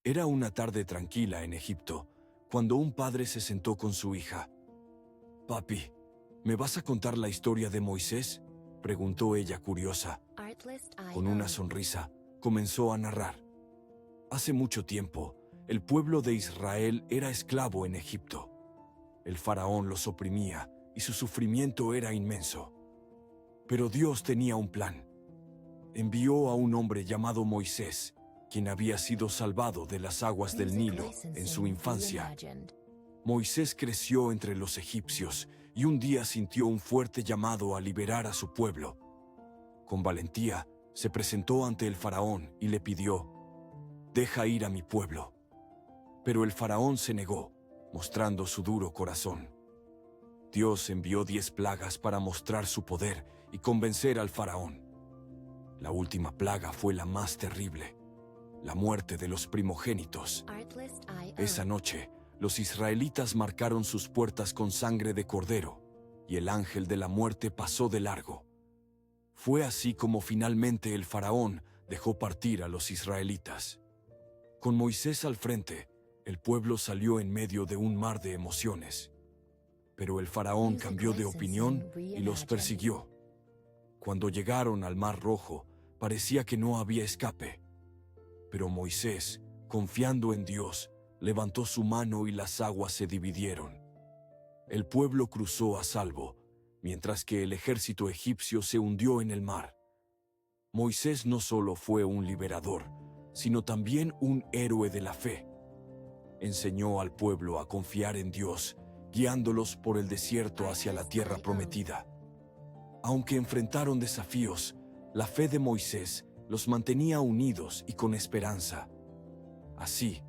Era una tarde tranquila en Egipto, cuando un padre se sentó con su hija. «Papi, ¿me vas a contar la historia de Moisés?», preguntó ella curiosa. Con una sonrisa, comenzó a narrar. Hace mucho tiempo, el pueblo de Israel era esclavo en Egipto. El faraón los oprimía y su sufrimiento era inmenso. Pero Dios tenía un plan. Envió a un hombre llamado Moisés, quien había sido salvado de las aguas del Nilo en su infancia. Moisés creció entre los egipcios y un día sintió un fuerte llamado a liberar a su pueblo. Con valentía, se presentó ante el faraón y le pidió: «Deja ir a mi pueblo». Pero el faraón se negó, mostrando su duro corazón. Dios envió 10 plagas para mostrar su poder y convencer al faraón. La última plaga fue la más terrible: la muerte de los primogénitos. Esa noche, los israelitas marcaron sus puertas con sangre de cordero, y el ángel de la muerte pasó de largo. Fue así como finalmente el faraón dejó partir a los israelitas. Con Moisés al frente, el pueblo salió en medio de un mar de emociones. Pero el faraón cambió de opinión y los persiguió. Cuando llegaron al Mar Rojo, parecía que no había escape. Pero Moisés, confiando en Dios, levantó su mano y las aguas se dividieron. El pueblo cruzó a salvo, mientras que el ejército egipcio se hundió en el mar. Moisés no solo fue un liberador, sino también un héroe de la fe. Enseñó al pueblo a confiar en Dios, guiándolos por el desierto hacia la tierra prometida. Aunque enfrentaron desafíos, la fe de Moisés los mantenía unidos y con esperanza. Así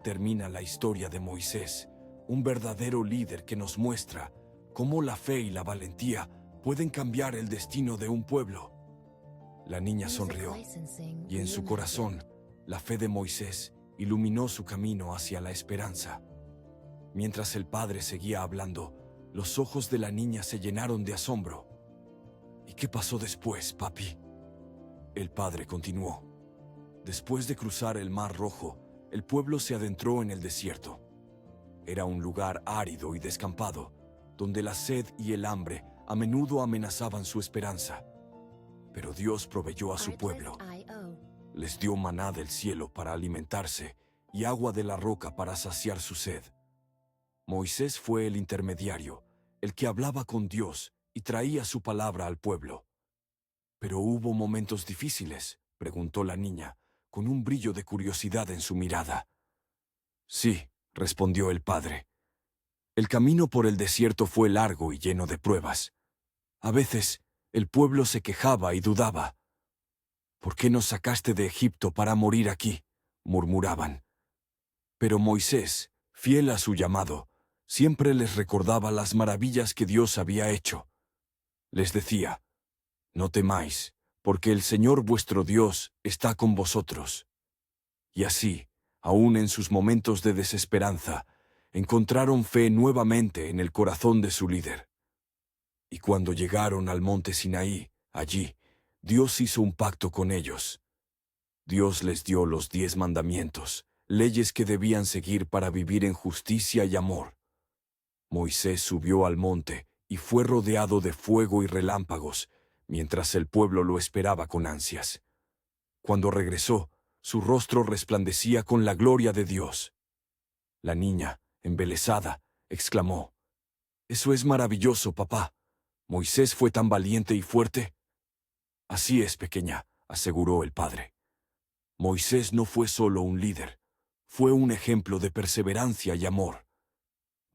termina la historia de Moisés, un verdadero líder que nos muestra cómo la fe y la valentía pueden cambiar el destino de un pueblo. La niña sonrió, y en su corazón, la fe de Moisés iluminó su camino hacia la esperanza. Mientras el padre seguía hablando, los ojos de la niña se llenaron de asombro. «¿Y qué pasó después, papi?», el padre continuó. Después de cruzar el Mar Rojo, el pueblo se adentró en el desierto. Era un lugar árido y descampado, donde la sed y el hambre a menudo amenazaban su esperanza. Pero Dios proveyó a su pueblo. Les dio maná del cielo para alimentarse y agua de la roca para saciar su sed. Moisés fue el intermediario, el que hablaba con Dios y traía su palabra al pueblo. «¿Pero hubo momentos difíciles?», preguntó la niña, con un brillo de curiosidad en su mirada. «Sí», respondió el padre. «El camino por el desierto fue largo y lleno de pruebas. A veces, el pueblo se quejaba y dudaba. «¿Por qué nos sacaste de Egipto para morir aquí?», murmuraban. Pero Moisés, fiel a su llamado, siempre les recordaba las maravillas que Dios había hecho. Les decía: «No temáis, porque el Señor vuestro Dios está con vosotros». Y así, aún en sus momentos de desesperanza, encontraron fe nuevamente en el corazón de su líder. Y cuando llegaron al monte Sinaí, allí, Dios hizo un pacto con ellos. Dios les dio los 10 mandamientos, leyes que debían seguir para vivir en justicia y amor. Moisés subió al monte y fue rodeado de fuego y relámpagos, mientras el pueblo lo esperaba con ansias. Cuando regresó, su rostro resplandecía con la gloria de Dios. La niña, embelesada, exclamó: «Eso es maravilloso, papá. ¿Moisés fue tan valiente y fuerte?». «Así es, pequeña», aseguró el padre. «Moisés no fue solo un líder, fue un ejemplo de perseverancia y amor.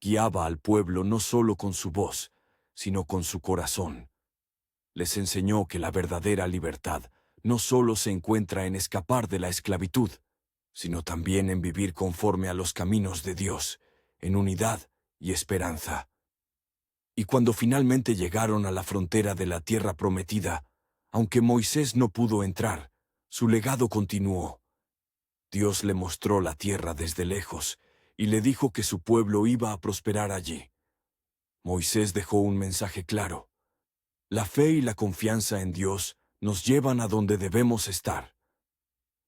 Guiaba al pueblo no solo con su voz, sino con su corazón. Les enseñó que la verdadera libertad no solo se encuentra en escapar de la esclavitud, sino también en vivir conforme a los caminos de Dios, en unidad y esperanza». Y cuando finalmente llegaron a la frontera de la tierra prometida, aunque Moisés no pudo entrar, su legado continuó. Dios le mostró la tierra desde lejos y le dijo que su pueblo iba a prosperar allí. Moisés dejó un mensaje claro: la fe y la confianza en Dios nos llevan a donde debemos estar.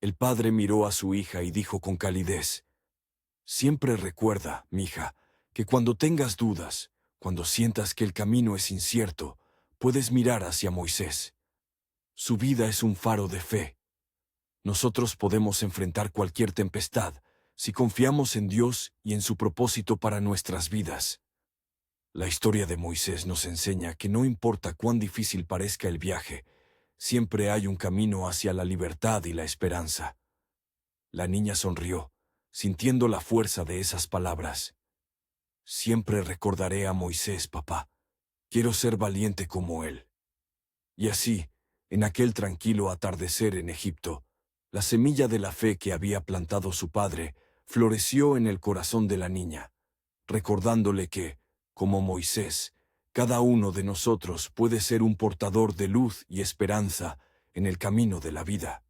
El padre miró a su hija y dijo con calidez: Siempre recuerda, mija, que cuando tengas dudas, cuando sientas que el camino es incierto, puedes mirar hacia Moisés. Su vida es un faro de fe. Nosotros podemos enfrentar cualquier tempestad si confiamos en Dios y en su propósito para nuestras vidas. La historia de Moisés nos enseña que no importa cuán difícil parezca el viaje, siempre hay un camino hacia la libertad y la esperanza. La niña sonrió, sintiendo la fuerza de esas palabras. Siempre recordaré a Moisés, papá. Quiero ser valiente como él. Y así, en aquel tranquilo atardecer en Egipto, la semilla de la fe que había plantado su padre floreció en el corazón de la niña, recordándole que, como Moisés, cada uno de nosotros puede ser un portador de luz y esperanza en el camino de la vida.